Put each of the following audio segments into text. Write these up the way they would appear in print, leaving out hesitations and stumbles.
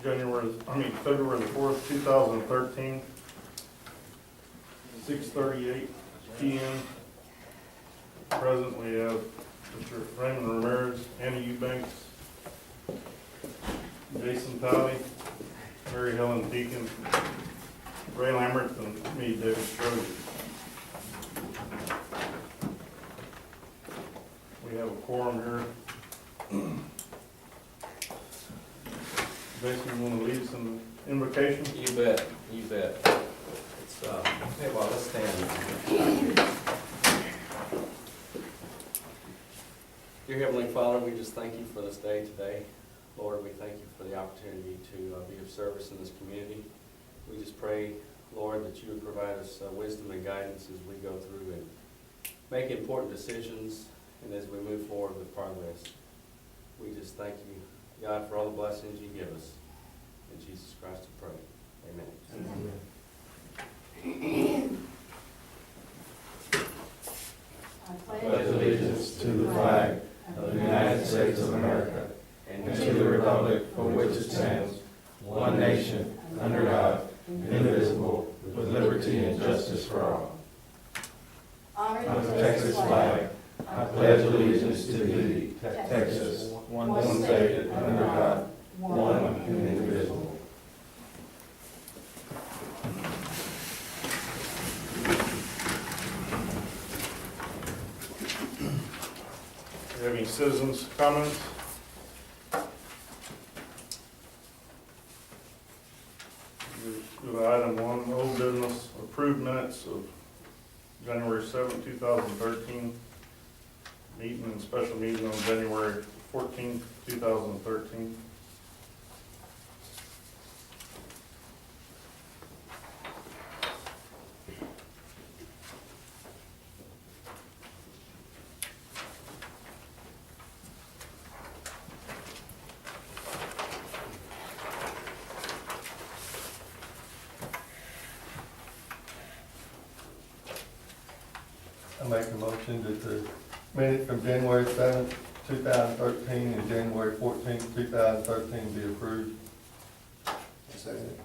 February the 4th, 2013, 6:38 p.m. Present, we have Mr. Raymond Ramirez, Annie Eubanks, Jason Talley, Mary Helen Deacon, Ray Lambert, and me, David Strode. We have a quorum here. Jason, you want to lead some invocation? You bet, you bet. It's, okay, well, let's stand. Dear Heavenly Father, we just thank you for this day today. Lord, we thank you for the opportunity to be of service in this community. We just pray, Lord, that you would provide us wisdom and guidance as we go through and make important decisions and as we move forward with progress. We just thank you, God, for all the blessings you give us. In Jesus Christ we pray. Amen. Amen. I pledge allegiance to the flag of the United States of America and to the republic for which it stands, one nation, under God, indivisible, with liberty and justice for all. Honor On the Texas flag, I pledge allegiance to thee, Texas, one state, under God, one and indivisible. Do you have any citizens' comments? Go to item 1, old business, approved minutes of January 7, 2013, meeting and special meeting on January 14, 2013. I make a motion that the minutes from January 7th, 2013 and January 14th, 2013 be approved. Second.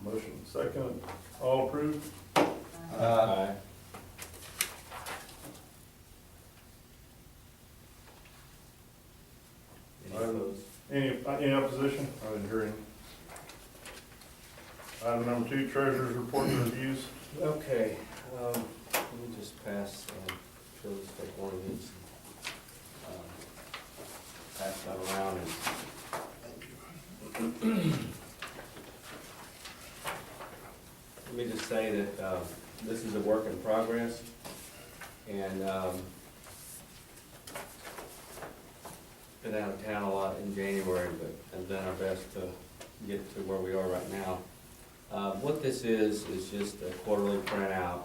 Motion second, all approved? Aye. Any opposed? Any opposition? I didn't hear any. Item number 2, treasurer's report and reviews. Okay, let me just pass, Phil's take one of these. Pass that around and. Let me just say that, this is a work in progress, and, been out of town a lot in January, but have done our best to get to where we are right now. What this is just a quarterly printout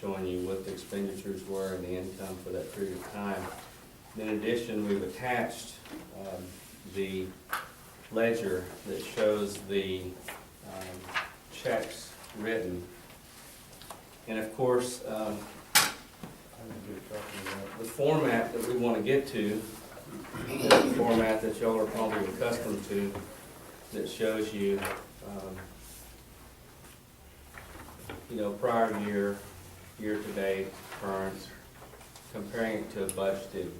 showing you what the expenditures were and the income for that period of time. In addition, we've attached the ledger that shows the checks written. And of course, the format that we want to get to is the format that y'all are probably accustomed to, that shows you prior year, year-to-date, current, comparing it to a budgeted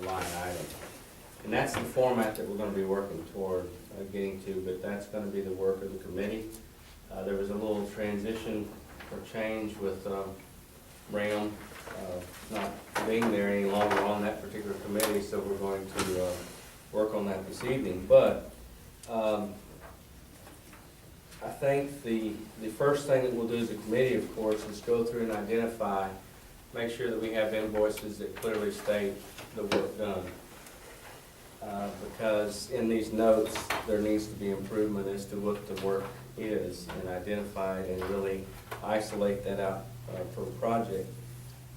line item. And that's the format that we're going to be working toward getting to, but that's going to be the work of the committee. There was a little transition or change with RAM not being there any longer on that particular committee, so we're going to work on that this evening. But I think the first thing that we'll do as a committee, of course, is go through and identify, make sure that we have invoices that clearly state the work done. Because in these notes, there needs to be improvement as to what the work is, and identify it and really isolate that out for a project.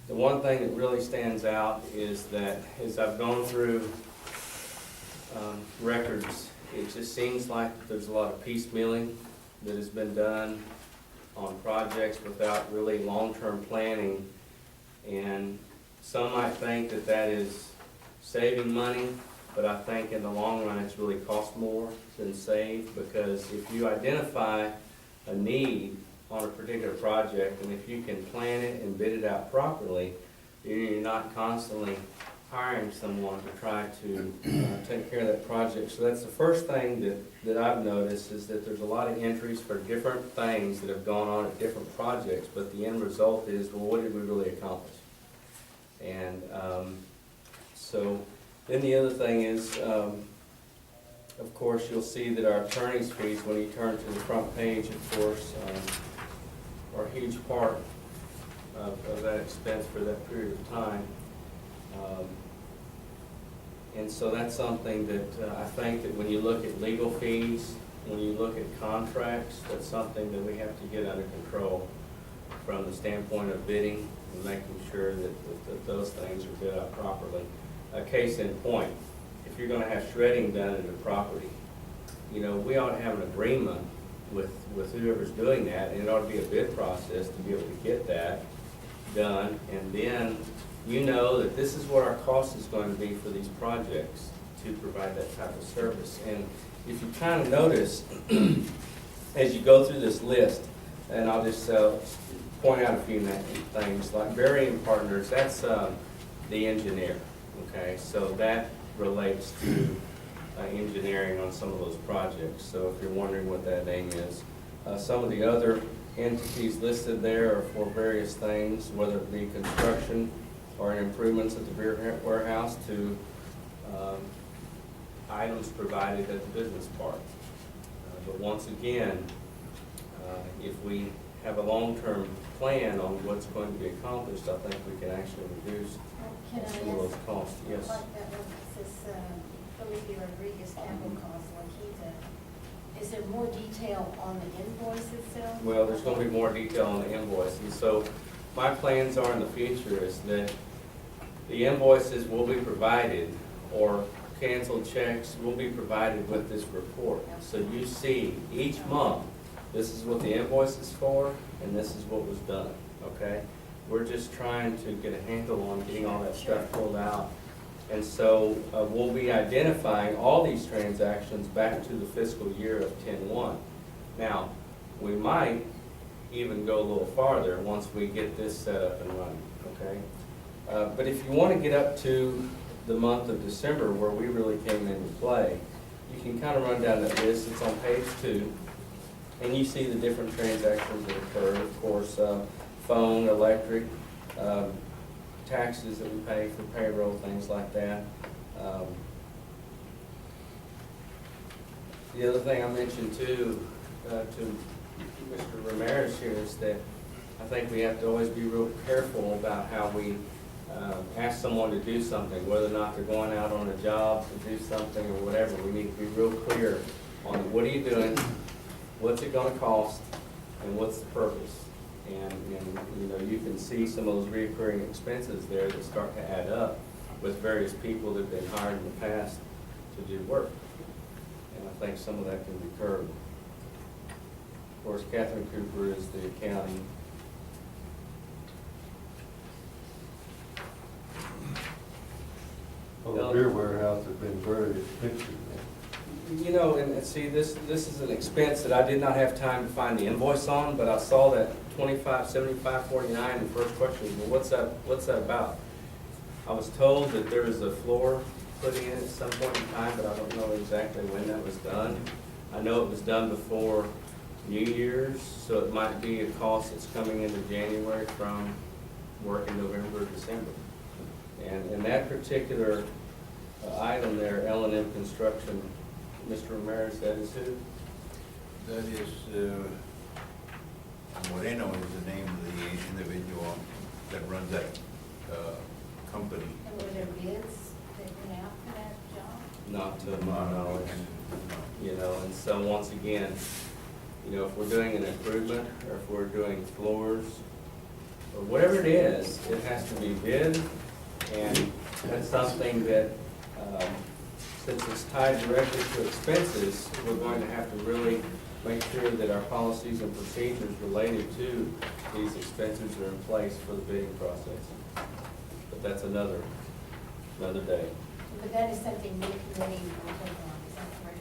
The one thing that really stands out is that as I've gone through records, it just seems like there's a lot of piecemealing that has been done on projects without really long-term planning. And some might think that that is saving money, but I think in the long run, it's really cost more than save, because if you identify a need on a particular project, and if you can plan it and bid it out properly, you're not constantly hiring someone to try to take care of that project. So that's the first thing that I've noticed, is that there's a lot of entries for different things that have gone on at different projects, but the end result is, well, what did we really accomplish? And so then the other thing is, of course, you'll see that our attorney's fees, when you turn to the front page, of course, are a huge part of that expense for that period of time. And so that's something that I think that when you look at legal fees, when you look at contracts, that's something that we have to get under control from the standpoint of bidding and making sure that those things are bid out properly. A case in point, if you're gonna have shredding done at a property, you know, we ought to have an agreement with whoever's doing that, and it ought to be a bid process to be able to get that done, and then you know that this is what our cost is going to be for these projects to provide that type of service. And if you kind of notice, as you go through this list, and I'll just point out a few things, like Berry & Partners, that's the engineer, okay? So that relates to engineering on some of those projects. So if you're wondering what that name is. Some of the other entities listed there are for various things, whether it be construction or improvements at the beer warehouse to items provided at the business park. But once again, if we have a long-term plan on what's going to be accomplished, I think we can actually reduce Can I some of those ask, costs. Yes. like that one that says, Felipe Rodriguez capital cost, is there more detail on the invoice itself? Well, there's going to be more detail on the invoices. So my plans are in the future is that the invoices will be provided, or canceled checks will be provided with this report. So you see each month, this is what the invoice is for, and this is what was done, okay? We're just trying to get a handle on getting all that stuff pulled out. And so we'll be identifying all these transactions back to the fiscal year of 10/1. Now, we might even go a little farther once we get this set up and running, okay? But if you want to get up to the month of December, where we really came into play, you can kind of run down that list. It's on page 2, and you see the different transactions that occurred. Of course, phone, electric, taxes that we pay for payroll, things like that. The other thing I mentioned too, to Mr. Ramirez here, is that I think we have to always be real careful about how we ask someone to do something, whether or not they're going out on a job to do something or whatever. We need to be real clear on what are you doing, what's it gonna cost, and what's the purpose. And you know, you can see some of those recurring expenses there that start to add up with various people that have been hired in the past to do work. And I think some of that can be curbed. Of course, Catherine Cooper is the accounting. Well, the beer warehouse has been very expensive. You know, and see, this is an expense that I did not have time to find the invoice on, but I saw that 2575.49, and the first question was, well, what's that about? I was told that there was a floor put in at some point in time, but I don't know exactly when that was done. I know it was done before New Year's, so it might be a cost that's coming into January from work in November or December. And that particular item there, L&M Construction, Mr. Ramirez, that is who? That is, Moreno is the name of the individual that runs that company. And were there bids that went out for that job? Not to my knowledge. You know, and so once again, you know, if we're doing an improvement, or if we're doing floors, or whatever it is, it has to be bid, and that's something that, since it's tied directly to expenses, we're going to have to really make sure that our policies and procedures related to these expenses are in place for the bidding process. But that's another day. But that is something new committee will take on, is that correct?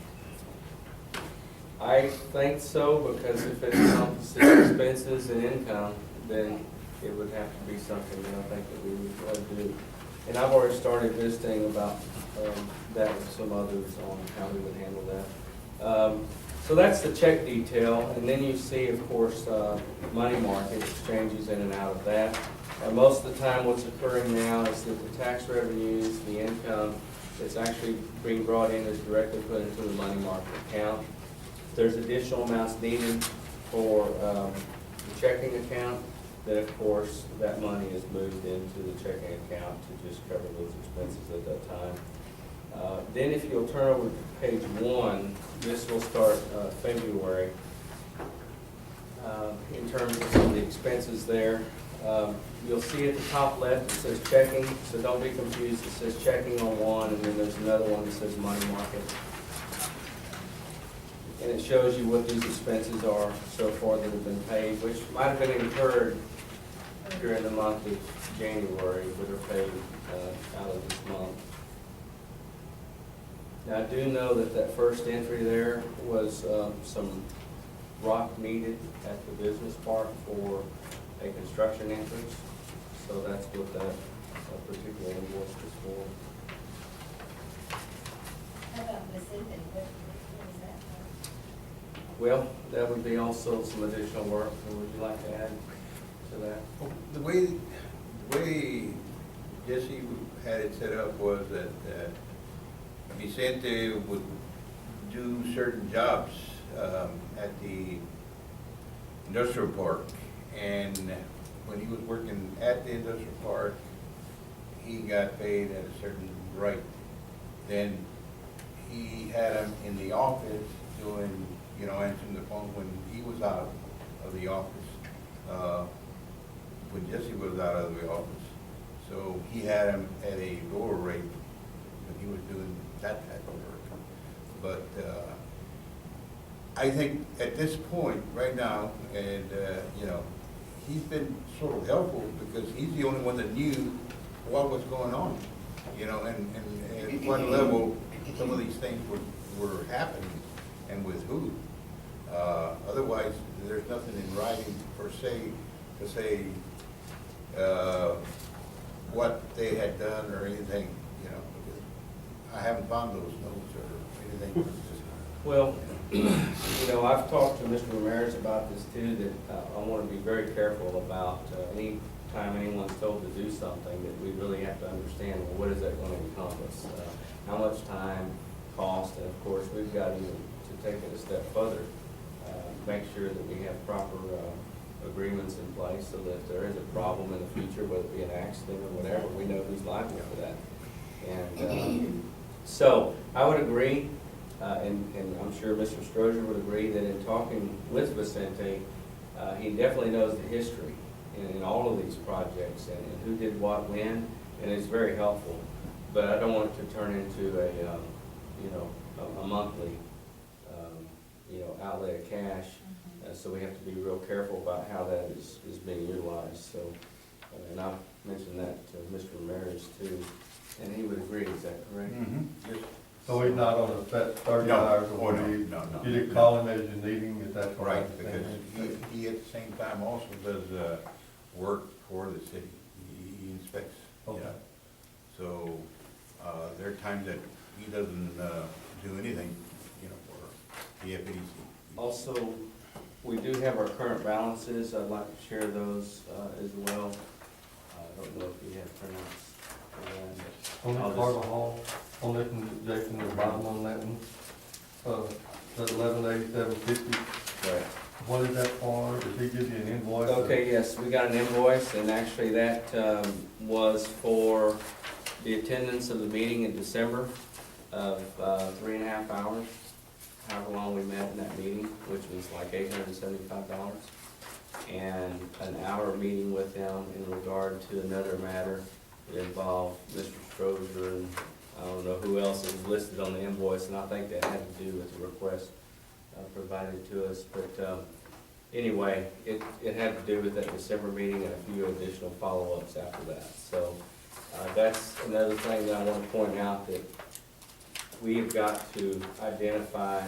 I think so, because if it encompasses expenses and income, then it would have to be something that I think that we would want to do. And I've already started visiting about that with some others on how we would handle that. So that's the check detail, and then you see, of course, money market exchanges in and out of that. Most of the time what's occurring now is that the tax revenues, the income, that's actually being brought in is directly put into the money market account. If there's additional amounts needed for the checking account, then of course that money is moved into the checking account to just cover those expenses at that time. Then if you'll turn over to page 1, this will start February. In terms of some of the expenses there, you'll see at the top left it says checking, so don't be confused. It says checking on one, and then there's another one that says money market. And it shows you what these expenses are so far that have been paid, which might have been incurred during the month of January, but are paid out of this month. Now, I do know that that first entry there was some rock needed at the business park for a construction entrance, so that's what that particular invoice is for. How about Vicente, what is that for? Well, that would be also some additional work. Would you like to add to that? The way Jesse had it set up was that Vicente would do certain jobs at the industrial park, and when he was working at the industrial park, he got paid at a certain rate. Then he had him in the office doing, answering the phone when he was out of the office, when Jesse was out of the office. So he had him at a lower rate when he was doing that type of work. But I think at this point, right now, and he's been sort of helpful because he's the only one that knew what was going on, and at what level some of these things were happening and with who. Otherwise, there's nothing in writing per se to say what they had done or anything, because I haven't found those notes or anything. Well, I've talked to Mr. Ramirez about this too, that I want to be very careful about any time anyone's told to do something, that we really have to understand, well, what is that going to encompass? How much time, cost, and of course, we've got even to take it a step further, make sure that we have proper agreements in place so that if there is a problem in the future, whether it be an accident or whatever, we know who's liable for that. And so I would agree, and I'm sure Mr. Strozier would agree, that in talking with Vicente, he definitely knows the history in all of these projects and who did what when, and it's very helpful. But I don't want it to turn into a monthly outlay of cash. So we have to be real careful about how that is being utilized. So, and I've mentioned that to Mr. Ramirez too, and he would agree. Is that correct? Mm-hmm. So he's not on a set 30 No. hours a Oh, no, week? no. You didn't call him as you need him, if that's what I Right, because understand? he at the same time also does work for the city. He inspects, Okay. So there are times that he doesn't do anything, for the FEDC. Also, we do have our current balances. I'd like to share those as well. I don't know if you have printouts for that. On I'll that just- Carter Hall, on that one, Jason, the bottom on that one, that 118750, Right. what is that for? Did he give you an invoice? or- Okay, yes, we got an invoice, and actually that was for the attendance of the meeting in December of 3.5 hours, however long we met in that meeting, which was like $875, and an hour meeting with them in regard to another matter that involved Mr. Strozier, and I don't know who else is listed on the invoice, and I think that had to do with the request provided to us, but anyway, it had to do with that December meeting and a few additional follow-ups after that. So That's another thing that I want to point out, that we have got to identify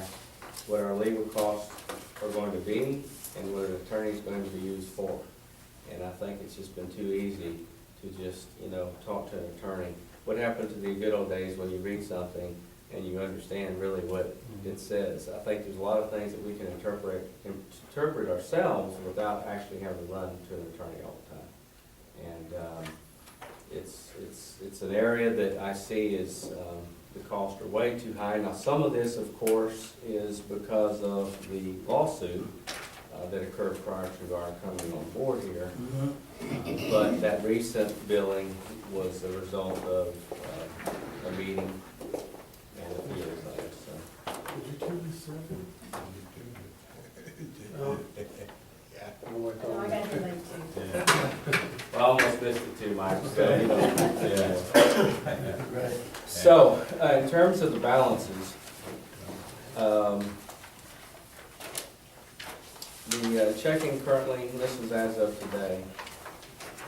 what our legal costs are going to be and what an attorney's going to be used for. And I think it's just been too easy to just, talk to an attorney. What happened to the good old days when you read something and you understand really what it says? I think there's a lot of things that we can interpret ourselves without actually having to run to an attorney all the time. And it's an area that I see is, the costs are way too high. Now, some of this, of course, is because of the lawsuit that occurred prior to our coming on board here. But that recent billing was a result of a meeting and a few other things, so. Did you tell me something? No, I got the link too. Yeah. I almost missed it too, Mike, so, yeah. Right. So, in terms of the balances, the checking currently, this was as of today,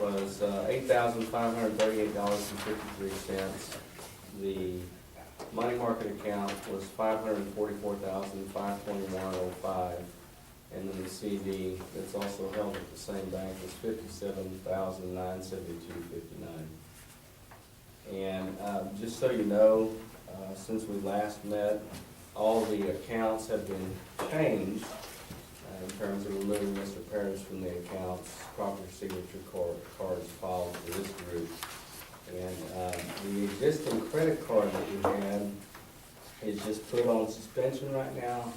was $8,538.53. The money market account was $544,521.05. And then the CD that's also held at the same bank is $57,972.59. And just so you know, since we last met, all the accounts have been changed in terms of removing Mr. Parrish from the accounts, proper signature cards filed for this group. And the existing credit card that we had is just put on suspension right now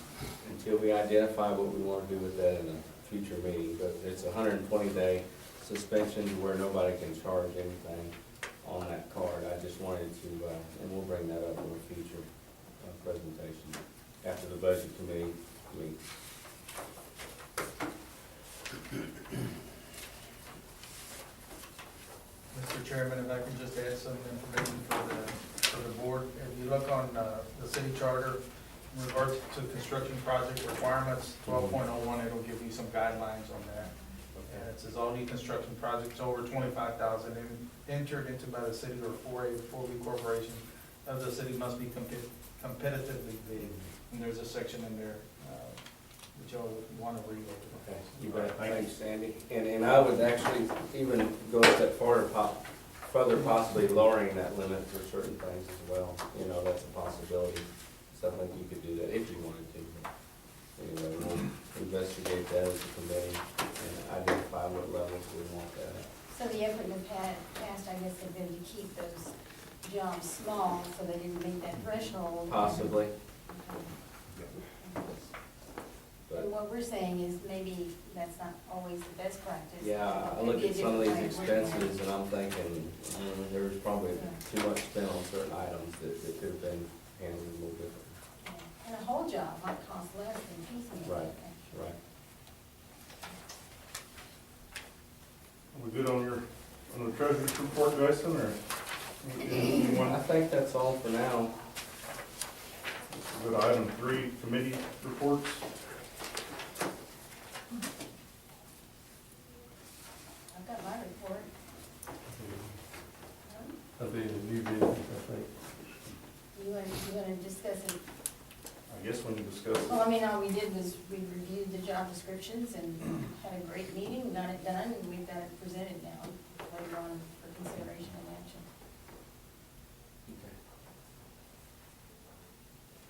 until we identify what we want to do with that in a future meeting. But it's a 120-day suspension to where nobody can charge anything on that card. I just wanted to, and we'll bring that up in a future presentation after the budget committee meets. Mr. Chairman, if I can just add some information for the board. If you look on the city charter, in regards to construction project requirements, 12.01, it'll give you some guidelines on that. And it says all new construction projects over 25,000 entered into by the city or for a 4B corporation of the city must be competitively bid. And there's a section in there that y'all would want to read over. Okay, you bet. Thanks, Sandy. And I would actually even go a step further, possibly lowering that limit for certain things as well. That's a possibility. So I think you could do that if you wanted to. But anyway, we'll investigate that as a committee and identify what levels we want that at. So the effort in the past, I guess, had been to keep those jobs small, so they didn't meet that threshold. Possibly. And what we're saying is maybe that's not always the best practice. Yeah, I look at some of these expenses and I'm thinking, there was probably too much spent on certain items that could have been handled a little differently. And a whole job might cost less than piecemeal. Right. Right. Are we good on the treasurer's report, Jason, or? anyone? I think that's all for now. Go to item 3, committee reports. I've got my report. That'll be in the new business, I think. You want to discuss it? I guess when you discuss it. Well, I mean, all we did was we reviewed the job descriptions and had a great meeting, got it done, and we've got it presented now later on for consideration and action.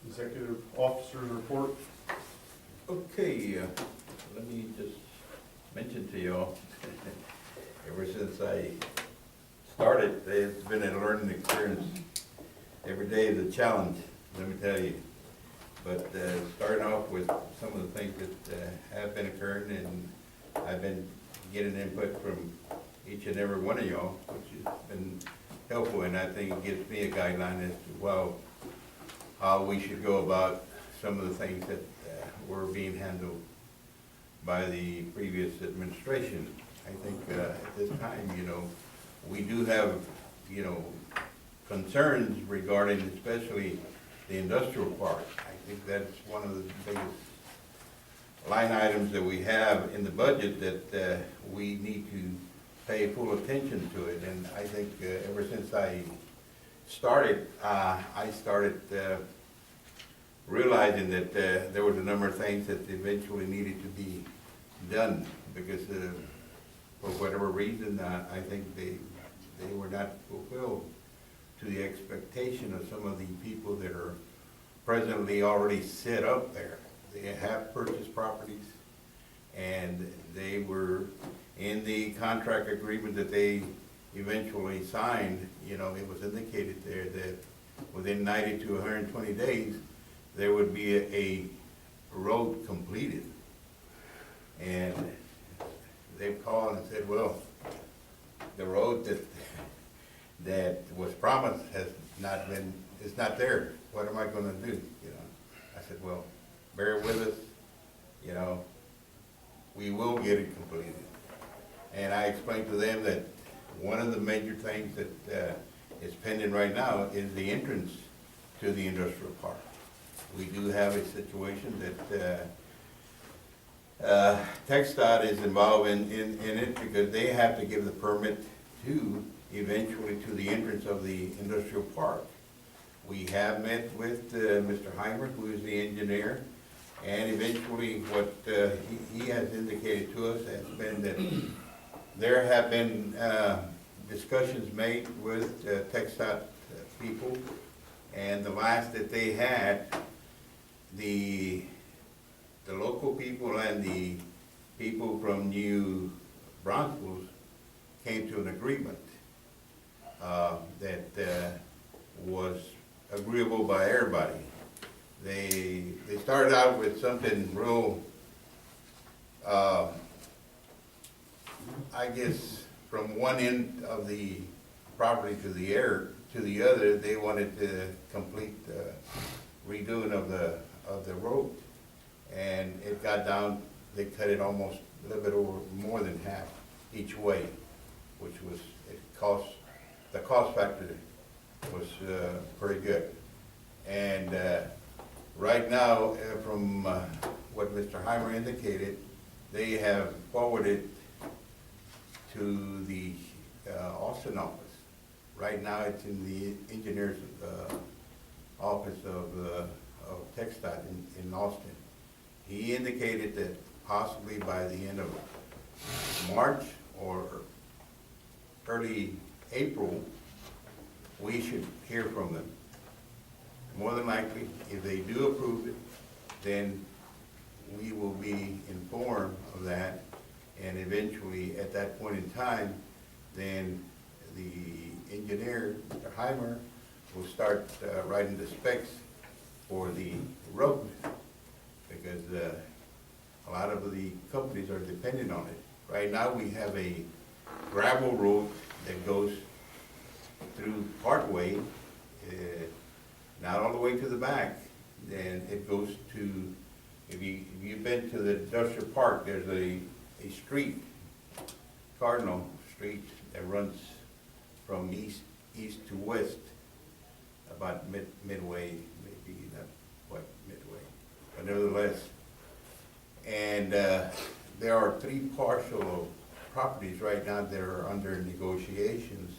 Executive officer's report. Okay, let me just mention to y'all, ever since I started, it's been a learning experience. Every day is a challenge, let me tell you. But starting off with some of the things that have been occurring, and I've been getting input from each and every one of y'all, which has been helpful, and I think it gives me a guideline as to, how we should go about some of the things that were being handled by the previous administration. I think at this time, we do have, concerns regarding especially the industrial park. I think that's one of the biggest line items that we have in the budget that we need to pay full attention to it, and I think ever since I started, realizing that there was a number of things that eventually needed to be done, because for whatever reason, I think they were not fulfilled to the expectation of some of the people that are presently already set up there. They have purchased properties, and they were in the contract agreement that they eventually signed. You know, it was indicated there that within 90 to 120 days, there would be a road completed. And they called and said, well, the road that was promised has not been, it's not there. What am I gonna do? You know, I said, well, bear with us, you know, we will get it completed. And I explained to them that one of the major things that is pending right now is the entrance to the industrial park. We do have a situation that TxDOT is involved in it, because they have to give the permit to eventually to the entrance of the industrial park. We have met with Mr. Heimer, who is the engineer, and eventually what he has indicated to us has been that there have been discussions made with TxDOT people, and the last that they had, the local people and the people from New Braunfels came to an agreement that was agreeable by everybody. They started out with something real, I guess, from one end of the property to the other, they wanted to complete the redoing of the road. And it got down, they cut it almost a little bit over, more than half each way, which was, the cost factor was pretty good. And right now, from what Mr. Heimer indicated, they have forwarded to the Austin office. Right now, it's in the engineer's office of TxDOT in Austin. He indicated that possibly by the end of March or early April, we should hear from them. More than likely, if they do approve it, then we will be informed of that, and eventually, at that point in time, then the engineer, Mr. Heimer, will start writing the specs for the road, because a lot of the companies are dependent on it. Right now, we have a gravel road that goes through Parkway, not all the way to the back. Then it goes to, if you've been to the industrial park, there's a street, Cardinal Street, that runs from east to west, about midway, maybe not quite midway, but nevertheless. And there are 3 parcel properties right now that are under negotiations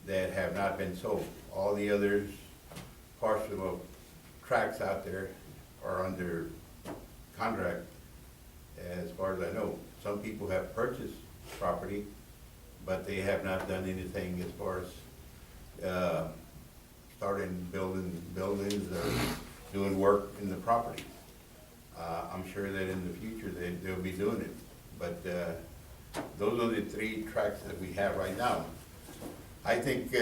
that have not been sold. All the others parcel of tracts out there are under contract, as far as I know. Some people have purchased property, but they have not done anything as far as starting building buildings or doing work in the property. I'm sure that in the future they'll be doing it, but those are the 3 tracks that we have right now. I think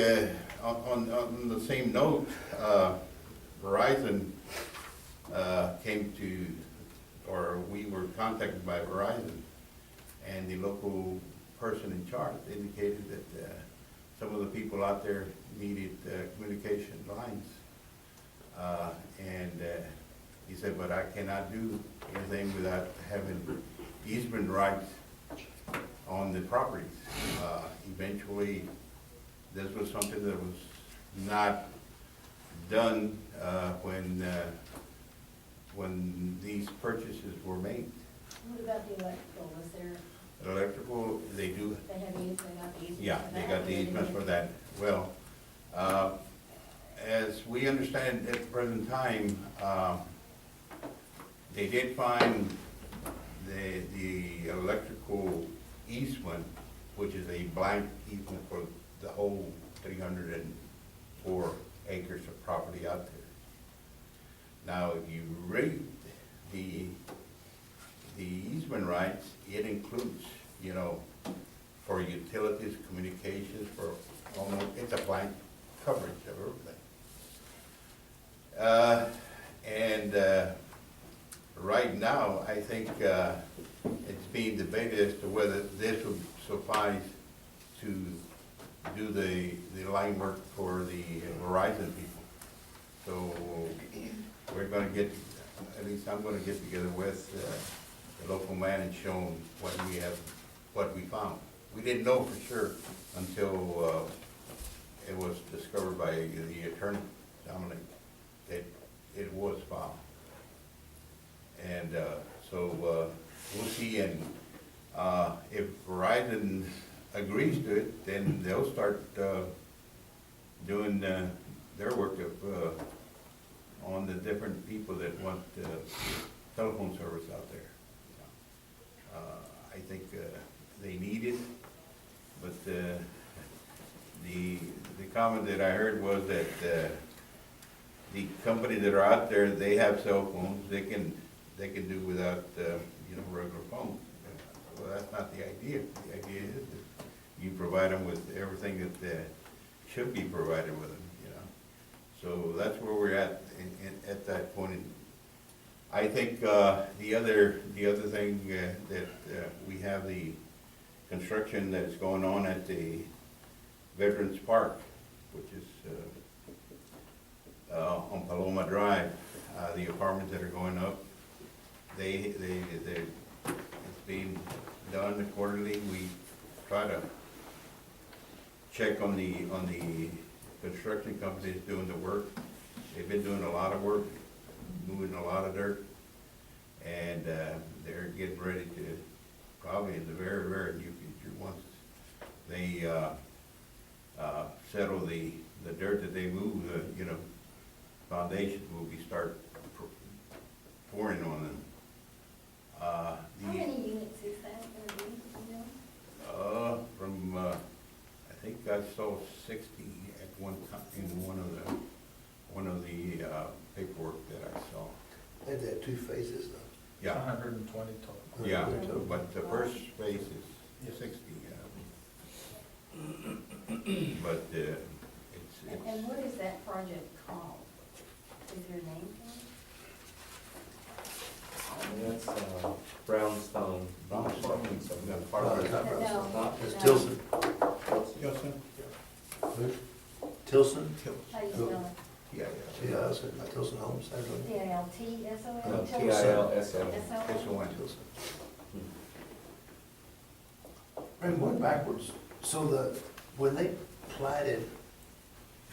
on the same note, Verizon came to, or we were contacted by Verizon, and the local person in charge indicated that some of the people out there needed communication lines. And he said, but I cannot do anything without having easement rights on the properties. Eventually, this was something that was not done when these purchases were made. What about the electrical? Was there Electrical, they do, They have they got the easement yeah, for they that, got the and easements then- for that. Well, as we understand at the present time, they did find the electrical easement, which is a blank easement for the whole 304 acres of property out there. Now, if you read the easement rights, it includes, you know, for utilities, communications, for almost, it's a blank coverage of everything. Right now, I think it's being debated as to whether this would suffice to do the line work for the Verizon people. So we're gonna get, at least I'm gonna get together with the local man and show him what we found. We didn't know for sure until it was discovered by the attorney, Dominic, that it was found. And so we'll see, and if Verizon agrees to it, then they'll start doing their work of on the different people that want telephone service out there. I think they need it, but the comment that I heard was that the companies that are out there, they have cell phones, they can do without you know, regular phones. Well, that's not the idea. The idea is that you provide them with everything that should be provided with them, you know. So that's where we're at that point. I think the other thing that we have the construction that's going on at the Veterans Park, which is on Paloma Drive, the apartments that are going up. It's being done quarterly. We try to check on the construction companies doing the work. They've been doing a lot of work, moving a lot of dirt, and they're getting ready to, probably in the very, very near future, once they settle the dirt that they move, you know, foundations will be start pouring on them. How many units is that gonna be, you know? From, I think I saw 60 at one time in one of the paperwork that I saw. And they have two phases though. Yeah, 120 total. yeah, but the first phase is 60, but it's, And what is that project called? Is there a name for it? That's brownstone. part of it. Not No, Russell. It's no. Tilson. Who? Tilson? How do you spell it? Yeah, Yeah, I was gonna, Tilson Homes, I don't know. T-I-L-T-S-O-N? No, T-I-L-S-O. This one. Tilson. And going backwards, so when they platted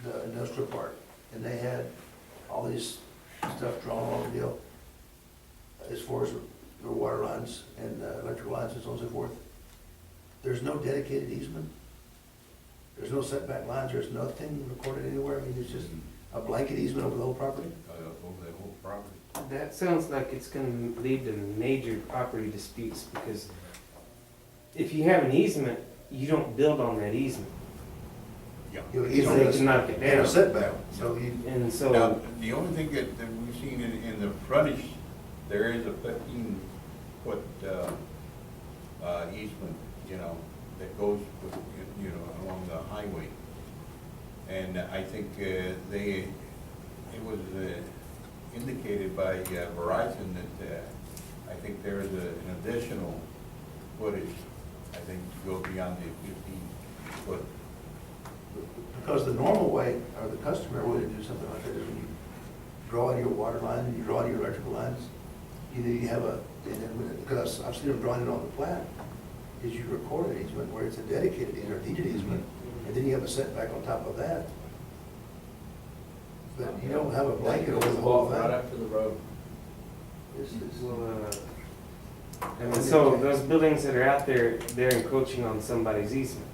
the industrial park, and they had all these stuff drawn on the deal, as far as the water lines and electrical lines and so on and so forth, there's no dedicated easement? There's no setback lines, there's nothing recorded anywhere, I mean, it's just a blanket easement over the whole property? Over the whole property. That sounds like it's gonna lead to major property disputes, because if you have an easement, you don't build on that easement, Yeah. You know, because easement they is- can knock it And a down. setback, so you, And Now, so, the only thing that we've seen in the frontage, there is a 15-foot easement, you know, that goes with, you know, along the highway. And I think it was indicated by Verizon that I think there is an additional footage, I think, to go beyond the 15-foot. because the normal way, or the customary way to do something like that is when you draw in your water line and you draw in your electrical lines, you have a, and then, because I've seen them drawing it on the plat, is you record an easement where it's a dedicated easement, or deeded easement, and then you have a setback on top of that. But you don't have a blanket over the whole Right thing. up to the road. This is- well, And so those buildings that are out there, they're encroaching on somebody's easement.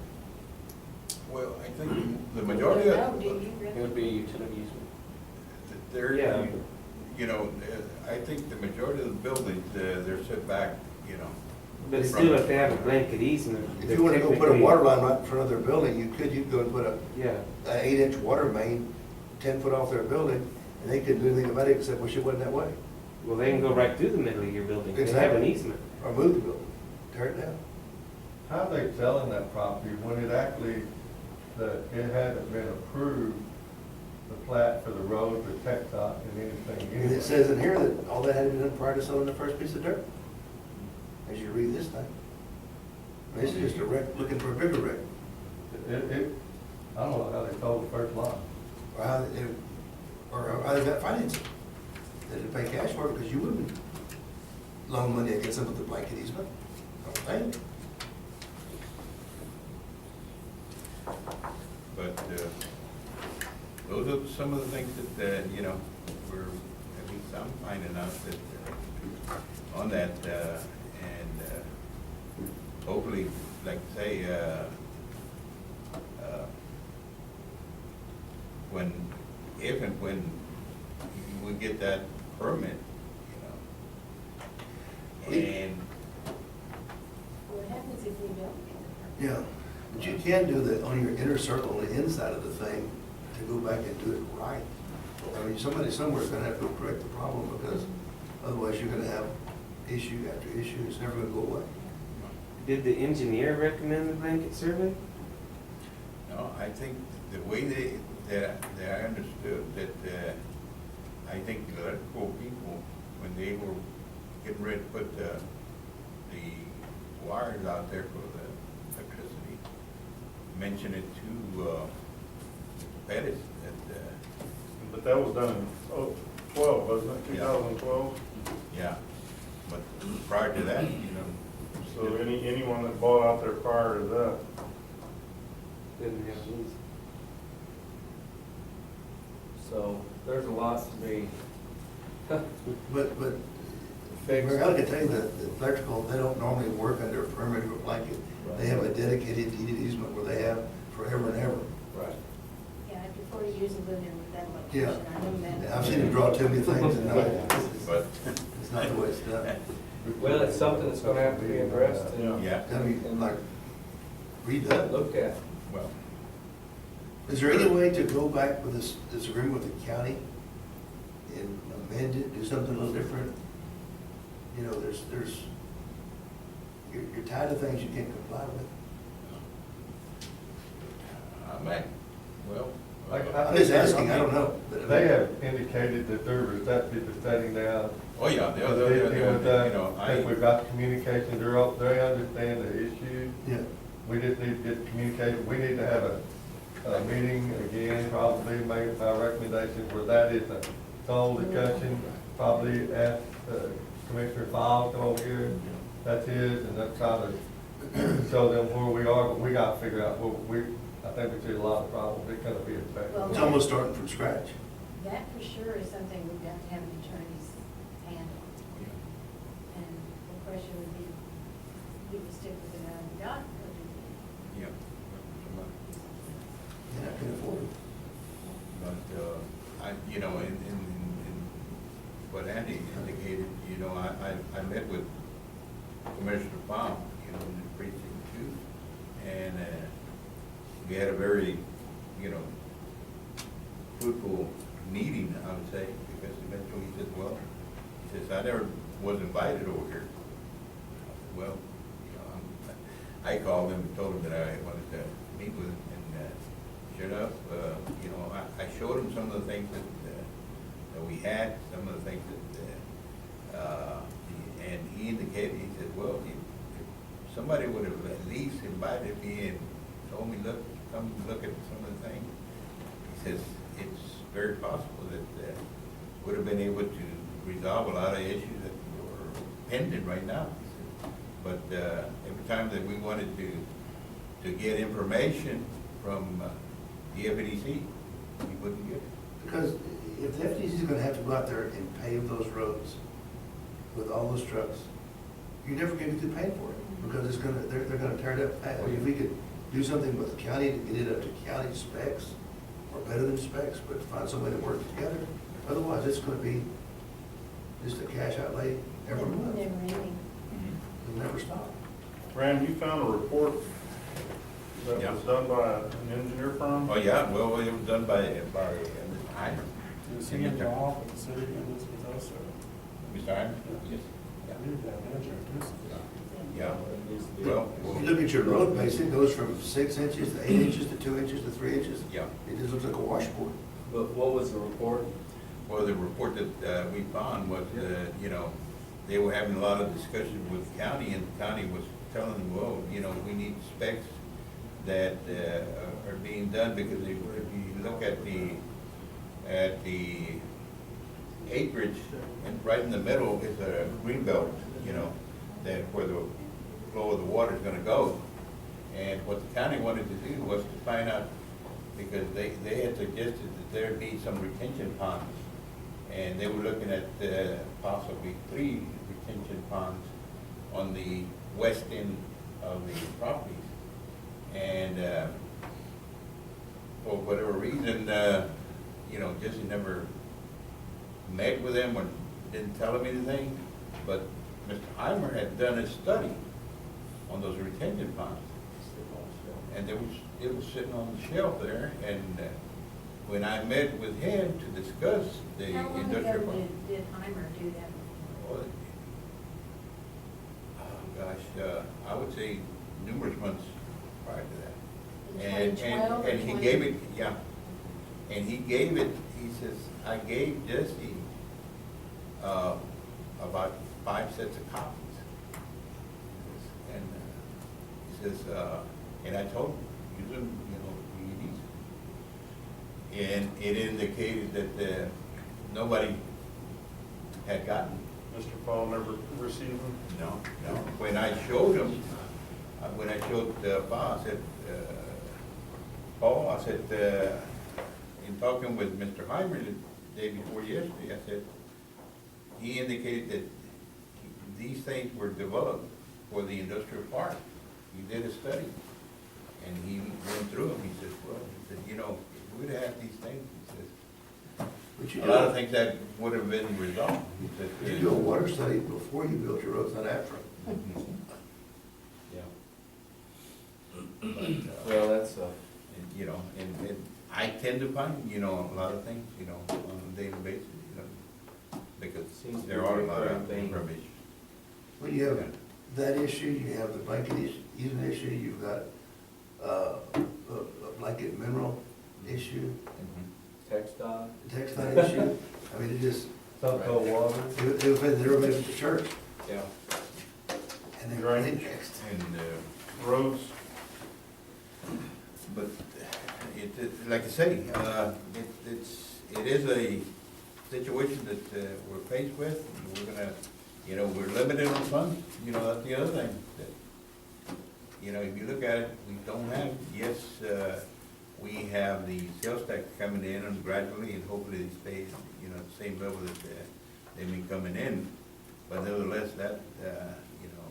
Well, I think the majority No, of, do you It really? would be utility easement. they're, Yeah. you know, I think the majority of the buildings, they're set back, you know. But still, if they have a blanket easement. If they're you wanna go put a technically- water line right in front of their building, you'd go and put Yeah, an 8-inch water main 10 foot off their building, and they couldn't do anything about it except wish it wasn't that way, well, they can go right through the middle of your building. They have an Exactly. easement. or move the building, tear it down. How are they selling that property when it actually, it hasn't been approved, the plat for the road, the tech dot, and anything? And it says in here that all that had to be done prior to selling the first piece of dirt, as you read this thing. This is just a wreck, looking for a bigger wreck, I don't know how they sold the first lot. or how they got financing. They didn't pay cash for it because you wouldn't loan money against them with a blanket easement, I don't think. But those are some of the things that, you know, we're, at least I'm finding out that, on that, and hopefully, like I say, if and when we get that permit, you know, and What happens if we don't get the permit? Yeah, but you can do that on your inner circle, on the inside of the thing, to go back and do it right. I mean, somebody somewhere's gonna have to correct the problem, because otherwise you're gonna have issue after issue, it's never gonna go away. Did the engineer recommend the blanket survey? no, I think the way that I understood that, I think the electrical people, when they were getting ready to put the wires out there for the electricity, mentioned it to Pettis that, But that was done in 12, wasn't it, Yeah. 2012? yeah, but prior to that, you know. So anyone that bought out there prior to that, Didn't have an easement. So there's a lot to be, But, Fixed. Mary, I can tell you that the electrical, they don't normally work under a perimeter or blanket. They have a dedicated deeded easement where they have forever and ever. right. Yeah, after 40 years of living there with that Yeah. location, I know that. I've seen them draw too many things, and But, it's not the way it's done. Well, it's something that's gonna have to be addressed and yeah, I mean, like, redone. looked at. well, Is there any way to go back with this agreement with the county and amend it, do something a little different? You know, you're tied to things you can't comply with. I might, well. I'm just asking, I don't know. but- They have indicated that their receptive is shutting down. Oh, yeah, they're, With, you know, I think we've got communication, they understand the issue. Yeah, We just need to get communication, we need to have a meeting again, probably make my recommendation where that is a sole discussion, probably ask Commissioner Fowles to come over here, that's his, and that's try to show them where we are, but we gotta figure out I think we see a lot of problems, it's gonna be affected. Well, it's almost starting from scratch. That for sure is something we've got to have the attorneys handle. And the question would be, do we stick with it out of the dock, or do we Yeah. do something else? And I can afford it. But, you know, in what Andy indicated, you know, I met with Commissioner Baum, you know, in the precinct two, and we had a very, you know, fruitful meeting, I would say, because eventually he said, well, he says, I never was invited over here. I said, well, you know, I called him and told him that I wanted to meet with him, and sure enough, you know, I showed him some of the things that we had, some of the things that, and he indicated, he said, well, if somebody would have at least invited me and told me, look, come look at some of the things, he says, it's very possible that would have been able to resolve a lot of issues that were pending right now. He said, but every time that we wanted to get information from the FDC, we wouldn't get it. Because if the FTC is gonna have to go out there and pave those roads with all those trucks, you're never gonna get through paying for it, because it's gonna, they're gonna tear it up. I mean, if we could do something with the county to get it up to county specs, or better than specs, but find some way to work together, otherwise it's gonna be just a cash outlay every month. Never ending. It'll never stop. Rand, you found a report that Yeah. was done by an engineer firm? Oh, yeah, well, it was done by Heimer. Is he involved with the city and this with us, or? Mr. Heimer? Yes. We need to have an engineer do something. Yeah, It needs to be- well, If you look at your road base, it goes from 6 inches to 8 inches to 2 inches to 3 inches. yeah. It just looks like a washboard. But what was the report? Well, the report that we found was, you know, they were having a lot of discussion with county, and the county was telling them, well, you know, we need specs that are being done, because if you look at the acreage, and right in the middle is a green belt, you know, that where the flow of the water is gonna go. And what the county wanted to do was to find out, because they had suggested that there'd be some retention ponds. And they were looking at possibly 3 retention ponds on the west end of the properties. And for whatever reason, you know, Jesse never met with them or didn't tell them anything. But Mr. Heimer had done a study on those retention ponds. And it was sitting on the shelf there, and when I met with him to discuss the How long industrial ago park. did Heimer do that? Well, oh, gosh, I would say numerous months prior to that. In And 2012 or and he 20? gave it, yeah, and he gave it, he says, I gave Jesse about 5 sets of copies. And he says, and I told him, use them, you know, you need them. And it indicated that nobody had gotten. Mr. Paul never received them? No, no. When I showed him, when I showed Paul, I said, Paul, I said, in talking with Mr. Heimer the day before yesterday, I said, he indicated that these things were developed for the industrial park. He did a study, and he went through them. He says, well, he said, you know, if we'd had these things, he says, But you a lot of do, things that would have been resolved. He said, you do a water study before you build your roads, not after. Yeah. But, Well, that's, and, you know, and I tend to find, you know, a lot of things, you know, on a daily basis, you know, because Seems to there be are a a lot recurring of thing. rubbish. Well, you have that issue, you have the blanket easement issue, you've got a blanket mineral issue, textile. the textile issue. I mean, it just, Something called water. it offends everybody at the church. Yeah. And then Drainage. next. And, Roads? but like I say, it is a situation that we're faced with. We're gonna, you know, we're limited on funds, you know, that's the other thing. That, you know, if you look at it, we don't have, yes, we have the sales tax coming in and gradually, and hopefully they stay, you know, the same level that they've been coming in. But nevertheless, that, you know,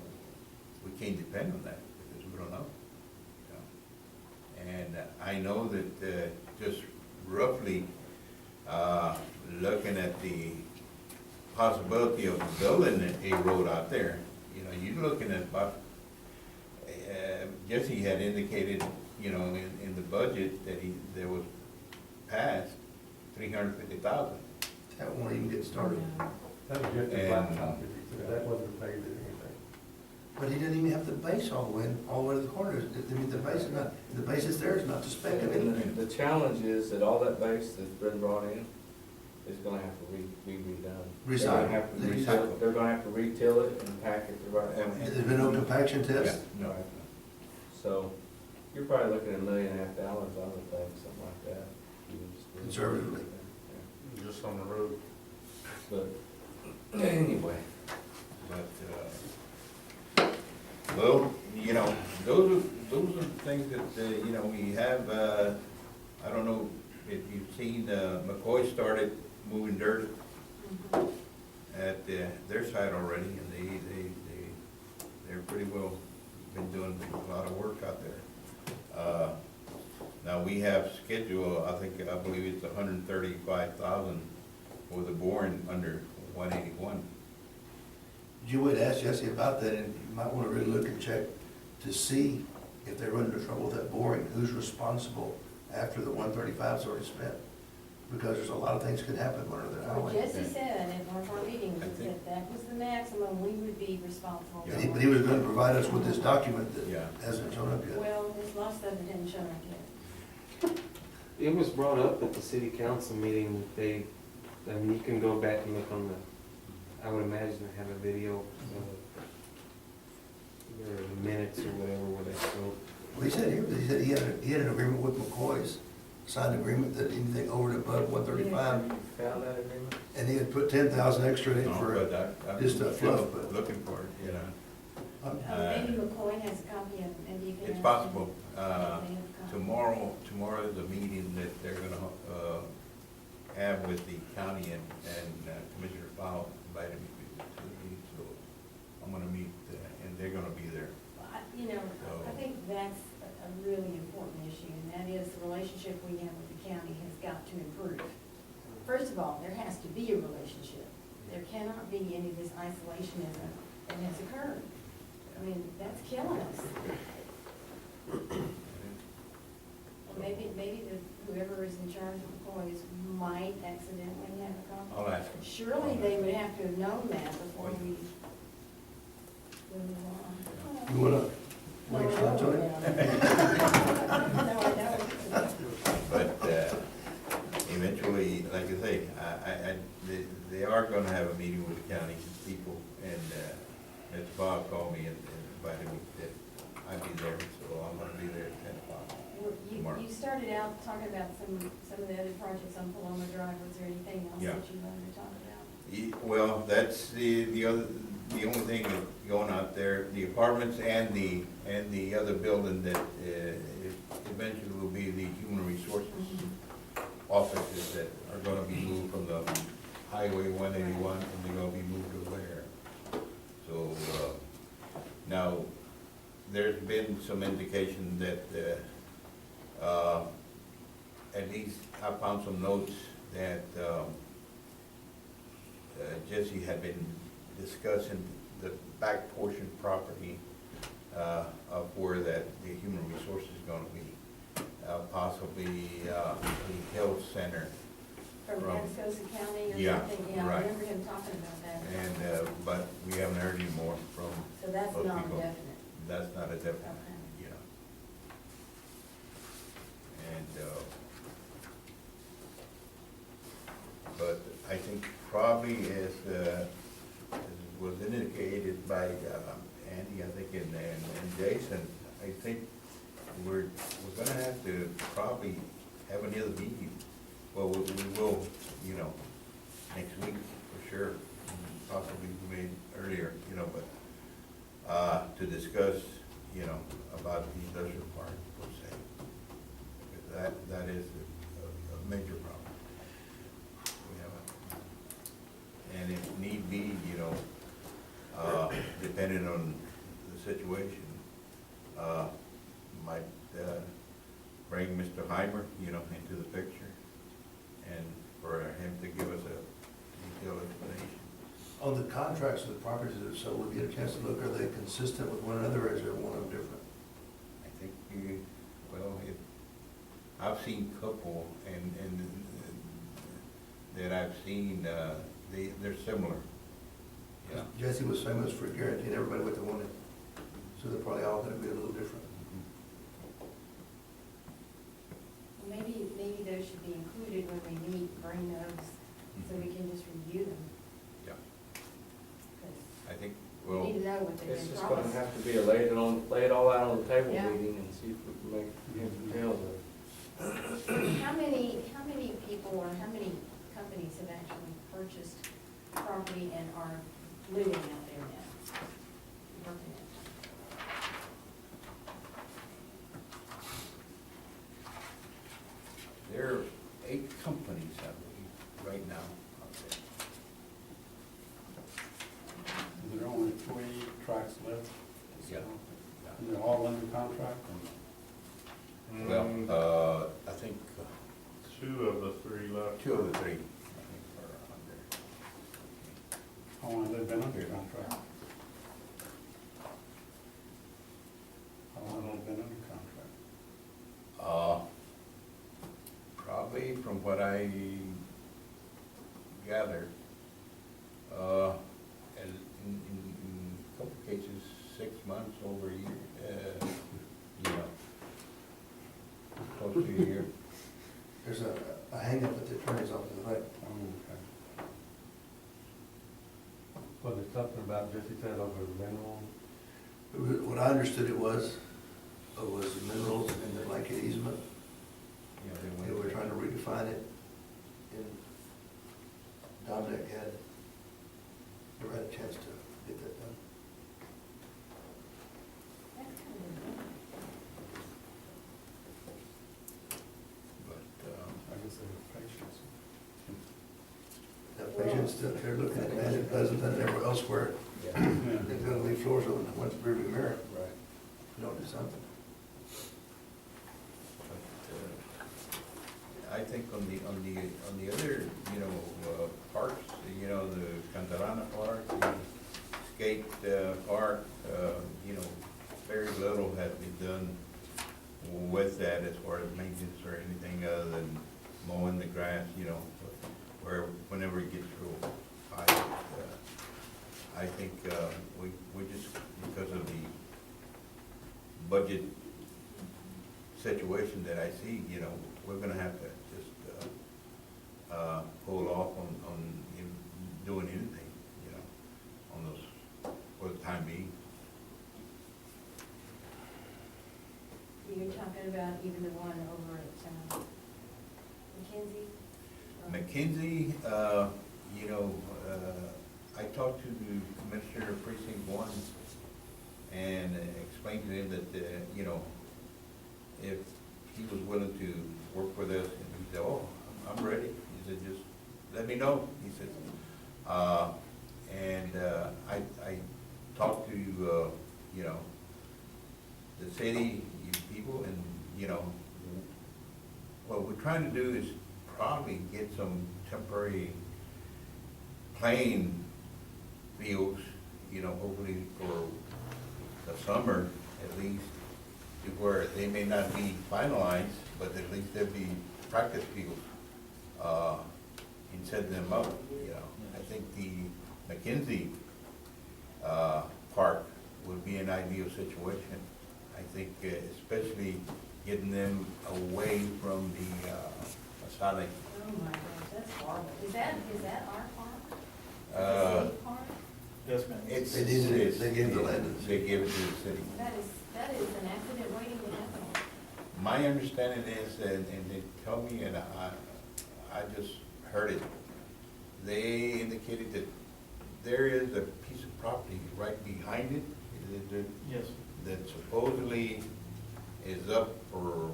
we can't depend on that because we don't know. You know. And I know that just roughly looking at the possibility of building a road out there, you know, you're looking at about, Jesse had indicated, you know, in the budget that was passed, 350,000. That won't even get started. That was just a And- blacktop, that wasn't paid or anything. But he doesn't even have the base all the way to the corners. I mean, the base is not, the base is there, it's not the spec of And it. the challenge is that all that base that's been brought in is gonna have to be redone. They're gonna have to Recycle. retill- They're gonna have to retill it and pack it the right way. There's been no compaction Yeah, test. no. So, you're probably looking at $1.5 million, I would think, something like that. You would just do it. Conservatively. Yeah. Just on the road. But, anyway, But, well, you know, those are things that, you know, we have, I don't know if you've seen, McCoy started moving dirt at their site already, and they're pretty well, been doing a lot of work out there. Now, we have scheduled, I believe it's 135,000 for the boring under 181. You would ask Jesse about that, and you might wanna really look and check to see if they run into trouble with that boring, who's responsible after the 135's already spent. Because there's a lot of things could happen under the Well, highway. Jesse said at one of our meetings I think- that that was the maximum we would be responsible for. But he was gonna provide us with this document Yeah. that hasn't shown up yet. Well, there's lots of it hadn't shown up yet. It was brought up at the city council meeting, they, I mean, you can go back and look on the, I would imagine they have a video, their minutes or whatever, where they spoke. Well, he said he had an agreement with McCoy's, signed agreement that anything over and above 135, Found that agreement? and he had put 10,000 extra in it No, for, but I'm just a still fluff, but- looking for it, you know. Maybe McCoy has a copy of, maybe you can. It's ask possible. him if they have a copy. Tomorrow is a meeting that they're gonna, have with the county and Commissioner Powell invited me to the meeting, so I'm gonna meet, and they're gonna be there. You know, I think that's a really important issue, and that is the relationship we have with the county has got to improve. First of all, there has to be a relationship. There cannot be any of this isolationism that has occurred. I mean, that's killing us. And maybe whoever is in charge of employees might accidentally have a conflict. I'll ask them. Surely they would have to have known that before we move on. you wanna wait for No, I don't. But eventually, like I say, they are gonna have a meeting with the county people, and Mr. Bob called me and invited me that I'd be there, so I'm gonna be there at 10 o'clock. tomorrow. You started out talking about some of the other projects on Paloma Drive. Was there anything else Yeah. that you wanted to talk about? Well, that's the only thing that's going out there, the apartments and the other building that eventually will be the human resources offices that are gonna be moved from the Highway 181, and they're gonna be moved to where. So, now, there's been some indication that, at least I found some notes that, Jesse had been discussing the back portion property, of where that the human resources is gonna be. Possibly, the health center. From Atascosa County or Yeah, something? Yeah, I right. remember him talking about that. And, but we haven't heard any more from So that's those not people. definite. That's not a definite, Okay. yeah. And, but I think probably as was indicated by, Andy, I think, and Jason, I think we're gonna have to probably have another meeting. Well, we will, you know, next week for sure, possibly maybe earlier, you know, but, to discuss, you know, about the industrial park per se. Because that is a major problem. We have and if need be, you know, depending on the situation, might, bring Mr. Heimer, you know, into the picture, and for him to give us a detailed explanation. On the contracts of the properties, so we get a chance to look, are they consistent with one another, or is there one of them different? I think, well, I've seen couple, and that I've seen, they're similar. Yeah. Jesse was famous for guaranteeing everybody what they wanted, so they're probably all gonna be a little different. Maybe those should be included when we meet, bring those, so we can just review them. Yeah, 'Cause I think, we well, need to know what they've It's been just gonna promised. have to be lay it all out on the table Yeah. meeting and see if we can make heads and tails of it. How many people or how many companies have actually purchased property and are living out there now? Working it? there are 8 companies, I believe, right now out there. There are only 3 tracks left. How long have they been under contract? How long have they been under contract? Probably from what I gather, and in a couple cases, 6 months, over a year, you know, close to a year. There's a hang-up at the attorney's office, right? Okay. Was it something about Jesse said over the mineral? What I understood it was minerals and the blanket easement. You know, They they were went, trying to redefine it, and Dominic had never had a chance to get that done. That's kind of, but, I guess they have patience. That patient's still, they're looking at Magic Pleasant and everywhere elsewhere. yeah, Yeah. They're gonna leave Floresville and went to rearview mirror. right. Don't do something. But, I think on the other, you know, parks, you know, the Cantarana Park, the skate park, you know, very little has been done with that as far as maintenance or anything other than mowing the grass, you know, where whenever it gets real high. I think we just, because of the budget situation that I see, you know, we're gonna have to just hold off on doing anything, you know, on those, for the time being. you're talking about even the one over at McKenzie? McKenzie, you know, I talked to the Commissioner of Precinct 1 and explained to him that, you know, if he was willing to work with us, and he said, oh, I'm ready. He said, just let me know, he said. I talked to, you know, the city people, and, you know, what we're trying to do is probably get some temporary playing fields, you know, hopefully for the summer at least, to where they may not be finalized, but at least there'll be practice fields, and set them up, you know. I think the McKenzie, park would be an ideal situation. I think especially getting them away from the, Masonic. Oh my gosh, that's horrible. Is that our park? Uh, The city park? Yes, ma'am. It's. They did it. They gave the land to the They gave it to the city. That is an accident waiting to happen. My understanding is, and they tell me, and I just heard it, they indicated that there is a piece of property right behind it, Yes. that supposedly is up for,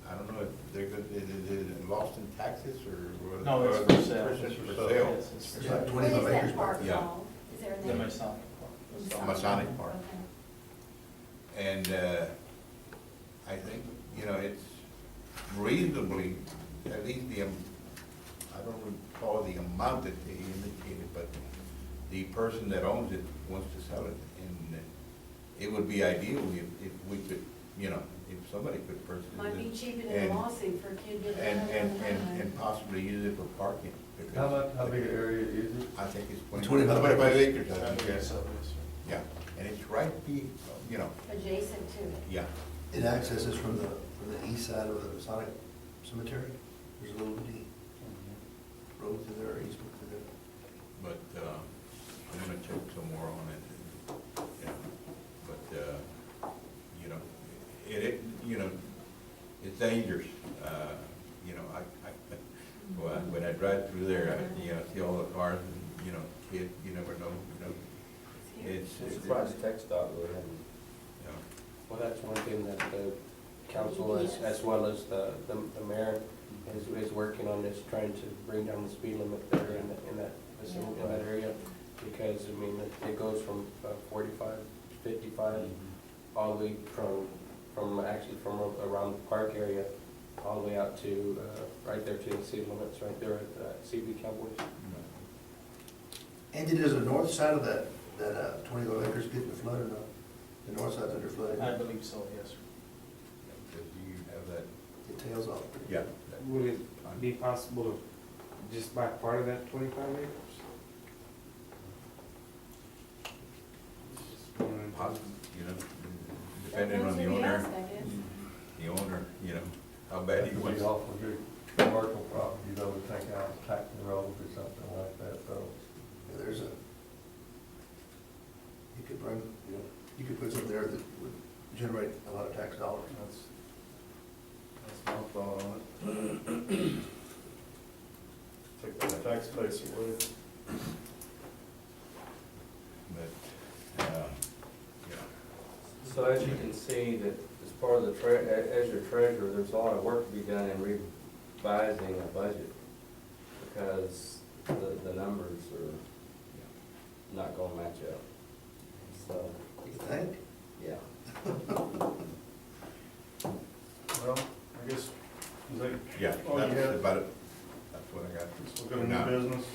I don't know if they're good, is it lost in taxes or? No, it's or for sale. It's for sale. Yes, it's for It's sale. like What is 25 acres that park Yeah. called? Is there a The name? Masonic Park. Masonic Park. Okay. And I think, you know, it's reasonably, at least I don't recall the amount that they indicated, but the person that owns it wants to sell it. And it would be ideal if we could, you know, if somebody could purchase it. Might be cheaper than and- a lawsuit for a kid getting And possibly use it for parking. because- How big an area is it? I think it's 25 25 acres, I I think, believe yes. so, yes, sir. Yeah, and it's right you know, adjacent to it. yeah. It accesses from the east side of the Masonic Cemetery. There's a little bitty road through there, easement through there. But, I'm gonna check some more on it, yeah, but, you know, you know, it's dangerous, you know, when I drive through there, you know, see all the cars and, you know, kids, you never know, you know, it's. I'm surprised Tech Dot really hadn't. you know, Well, that's one thing that the council, as well as the mayor, is working on, is trying to bring down the speed limit there in that vicinity, in that area. Because, I mean, it goes from 45, 55, all the way from around the park area, all the way out to, right there to the city limits, right there at CB Cowboys. Andy, does the north side of that 20 acres getting flooded or not? The north side's under flooding. I believe so, yes, sir. Do you have that? It tails off. Yeah. Would it be possible to just buy part of that 25 acres? Possible, you know, depending on the That's what we owner, asked, I guess. you know, how bad he It'd wants. be awful good commercial property, though, to take out Tackton Road or something like that, so. Yeah, there's a, you could bring, you could put something there that would generate a lot of tax dollars. That's my thought on it. Take that tax base away. But, yeah. So as you can see, that as part of the as your treasurer, there's a lot of work to be done in revising a budget, because the numbers are not gonna match up. So, You think? yeah. Well, I guess, is that, Yeah, Oh, you that's had- about it. That's what I got. let's look at new business.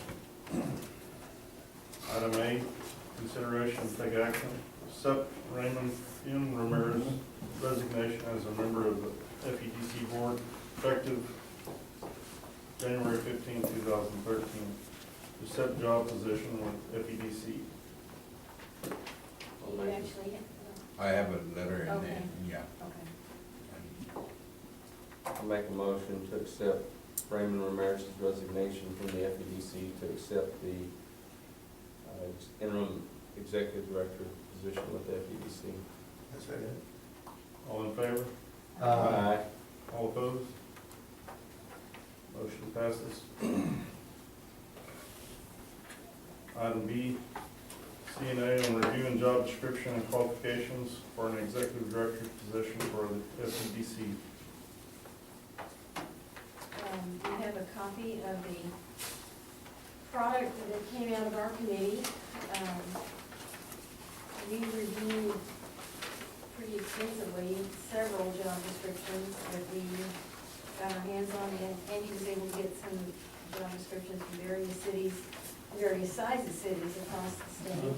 Item A, consideration to take action, accept Raymond M. Ramirez resignation as a member of the FEDC board effective January 15, 2013. To set job position with FEDC. You actually, I have a letter in Okay. there, yeah. okay. I'll make a motion to accept Raymond Ramirez's resignation from the FEDC to accept the interim executive director position with the FEDC. That's right. All in favor? Aye. All opposed? Motion passes. Item B, CNA on reviewing job description and qualifications for an executive director position for the FEDC. You have a copy of the product that came out of our committee. We reviewed pretty extensively several job descriptions that we got our hands on, and Andy was able to get some job descriptions from various cities, various sizes cities across the state.